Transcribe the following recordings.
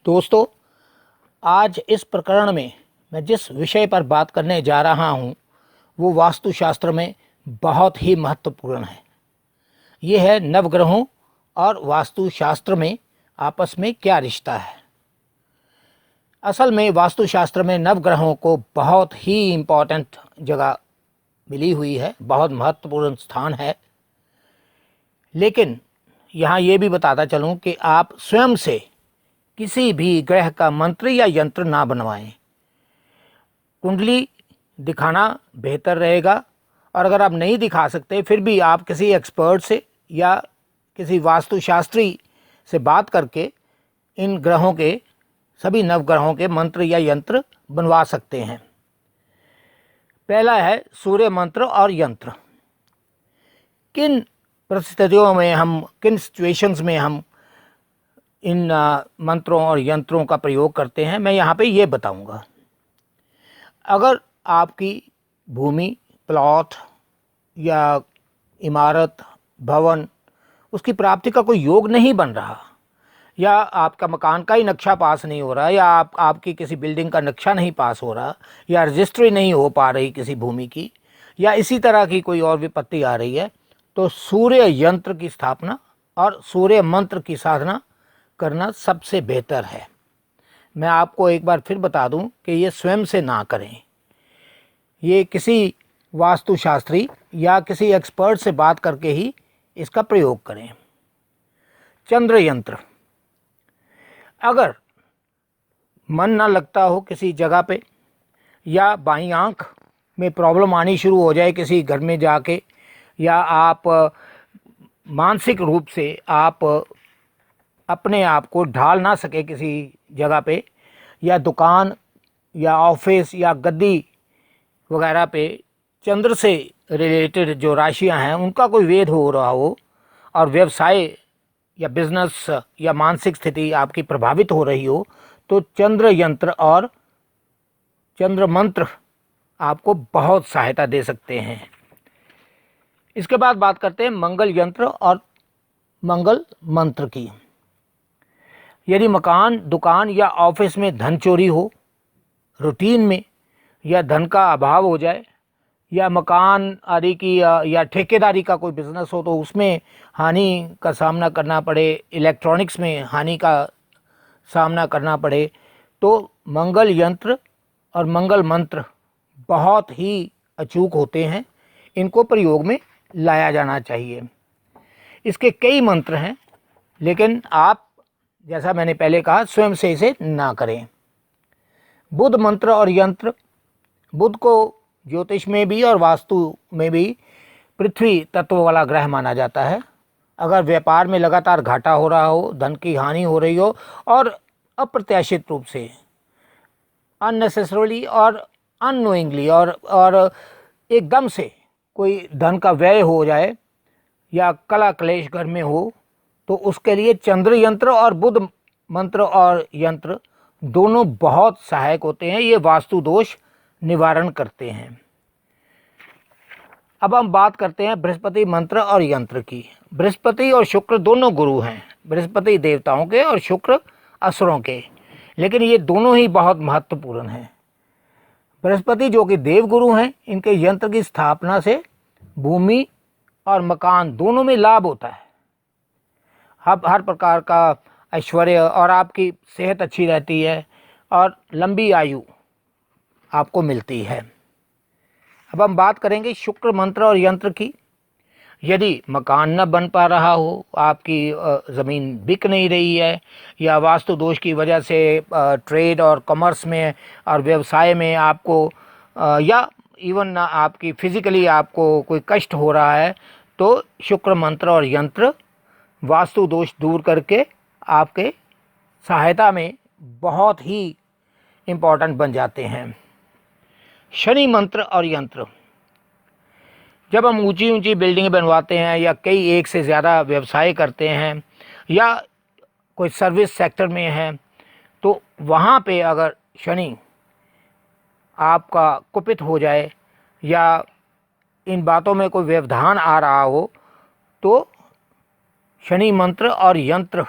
दोस्तों, आज इस प्रकरण में मैं जिस विषय पर बात करने जा रहा हूँ वो वास्तुशास्त्र में बहुत ही महत्वपूर्ण है। ये है नवग्रहों और वास्तुशास्त्र में आपस में क्या रिश्ता है। असल में वास्तुशास्त्र में नवग्रहों को बहुत ही इम्पोर्टेंट जगह मिली हुई है, बहुत महत्वपूर्ण स्थान है। लेकिन यहाँ ये भी बताता चलूँ कि आप स्वयं से किसी भी ग्रह का मंत्र या यंत्र ना बनवाएं। कुंडली दिखाना बेहतर रहेगा, और अगर आप नहीं दिखा सकते फिर भी आप किसी एक्सपर्ट से या किसी वास्तुशास्त्री से बात करके इन ग्रहों के, सभी नवग्रहों के मंत्र या यंत्र बनवा सकते हैं। पहला है सूर्य मंत्र और यंत्र। किन परिस्थितियों में हम, किन सिचुएशंस में हम इन मंत्रों और यंत्रों का प्रयोग करते हैं, मैं यहाँ पे ये बताऊँगा। अगर आपकी भूमि, प्लॉट या इमारत, भवन, उसकी प्राप्ति का कोई योग नहीं बन रहा, या आपका मकान का ही नक्शा पास नहीं हो रहा, या आपकी किसी बिल्डिंग का नक्शा नहीं पास हो रहा, या रजिस्ट्री नहीं हो पा रही किसी भूमि की, या इसी तरह की कोई और विपत्ति आ रही है, तो सूर्य यंत्र की स्थापना और सूर्य मंत्र की साधना करना सबसे बेहतर है। मैं आपको एक बार फिर बता दूं कि ये स्वयं से ना करें, ये किसी वास्तुशास्त्री या किसी एक्सपर्ट से बात करके ही इसका प्रयोग करें। चंद्र यंत्र। अगर मन ना लगता हो किसी जगह पे, या बाईं आंख में प्रॉब्लम आनी शुरू हो जाए किसी घर में जाके, या आप मानसिक रूप से आप अपने आप को ढाल ना सके किसी जगह पे, या दुकान या ऑफिस या गद्दी वगैरह पे चंद्र से रिलेटेड जो राशियां हैं उनका कोई वेध हो रहा हो, और व्यवसाय या बिजनेस या मानसिक स्थिति आपकी प्रभावित हो रही हो, तो चंद्र यंत्र और चंद्र मंत्र आपको बहुत सहायता दे सकते हैं। इसके बाद बात करते हैं मंगल यंत्र और मंगल मंत्र की। यदि मकान, दुकान या ऑफिस में धन चोरी हो रूटीन में, या धन का अभाव हो जाए, या मकान आदि की या ठेकेदारी का कोई बिजनेस हो तो उसमें हानि का सामना करना पड़े, इलेक्ट्रॉनिक्स में हानि का सामना करना पड़े, तो मंगल यंत्र और मंगल मंत्र बहुत ही अचूक होते हैं, इनको प्रयोग में लाया जाना चाहिए। इसके कई मंत्र हैं, लेकिन आप, जैसा मैंने पहले कहा, स्वयं से इसे ना करें। बुध मंत्र और यंत्र। बुध को ज्योतिष में भी और वास्तु में भी पृथ्वी तत्व वाला ग्रह माना जाता है। अगर व्यापार में लगातार घाटा हो रहा हो, धन की हानि हो रही हो, और अप्रत्याशित रूप से, अननेसेसरली और अननोइंगली और एकदम से कोई धन का व्यय हो जाए, या कला क्लेश घर में हो, तो उसके लिए चंद्र यंत्र और बुध मंत्र और यंत्र दोनों बहुत सहायक होते हैं। ये वास्तु दोष निवारण करते हैं। अब हम बात करते हैं बृहस्पति मंत्र और यंत्र की। बृहस्पति और शुक्र दोनों गुरु हैं, बृहस्पति देवताओं के और शुक्र असुरों के, लेकिन ये दोनों ही बहुत महत्वपूर्ण हैं। बृहस्पति जो कि देव गुरु हैं, इनके यंत्र की स्थापना से भूमि और मकान दोनों में लाभ होता है। हर प्रकार का ऐश्वर्य, और आपकी सेहत अच्छी रहती है, और लंबी आयु आपको मिलती है। अब हम बात करेंगे शुक्र मंत्र और यंत्र की। यदि मकान न बन पा रहा हो, आपकी ज़मीन बिक नहीं रही है, या वास्तु दोष की वजह से ट्रेड और कॉमर्स में और व्यवसाय में आपको या इवन आपकी फिजिकली आपको कोई कष्ट हो रहा है, तो शुक्र मंत्र और यंत्र वास्तु दोष दूर करके आपके सहायता में बहुत ही इम्पोर्टेंट बन जाते हैं। शनि मंत्र और यंत्र। जब हम ऊंची ऊंची बिल्डिंग बनवाते हैं, या कई एक से ज़्यादा व्यवसाय करते हैं, या कोई सर्विस सेक्टर में हैं, तो वहाँ पे अगर शनि आपका कुपित हो जाए, या इन बातों में कोई व्यवधान आ रहा हो, तो शनि मंत्र और यंत्र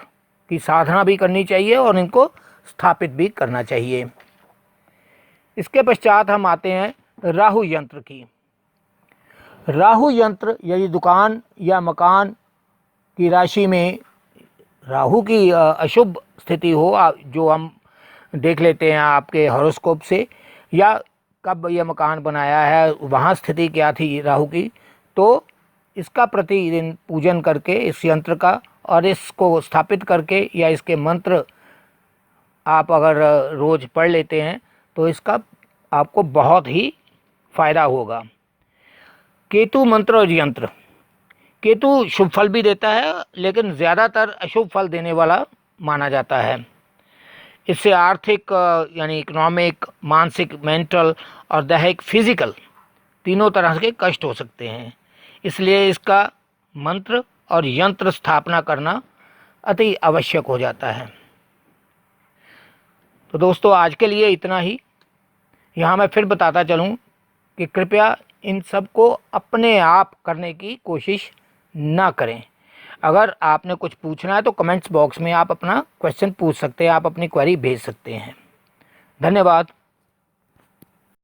की साधना भी करनी चाहिए और इनको स्थापित भी करना चाहिए। इसके पश्चात हम आते हैं राहु यंत्र की। राहु यंत्र यदि दुकान या मकान की राशि में राहु की अशुभ स्थिति हो, जो हम देख लेते हैं आपके हॉरोस्कोप से, या कब यह मकान बनाया है वहाँ स्थिति क्या थी राहु की, तो इसका प्रतिदिन पूजन करके इस यंत्र का और इसको स्थापित करके या इसके मंत्र आप अगर रोज़ पढ़ लेते हैं तो इसका आपको बहुत ही फ़ायदा होगा। केतु मंत्र और यंत्र। केतु शुभ फल भी देता है लेकिन ज़्यादातर अशुभ फल देने वाला माना जाता है। इससे आर्थिक यानी इकोनॉमिक, मानसिक, मेंटल और दैहिक, फिजिकल तीनों तरह के कष्ट हो सकते हैं। इसलिए इसका मंत्र और यंत्र स्थापना करना अति आवश्यक हो जाता है। तो दोस्तों आज के लिए इतना ही। यहाँ मैं फिर बताता चलूँ कि कृपया इन सब को अपने आप करने की कोशिश ना करें। अगर आपने कुछ पूछना है तो कमेंट्स बॉक्स में आप अपना क्वेश्चन पूछ सकते हैं, आप अपनी क्वेरी भेज सकते हैं। धन्यवाद।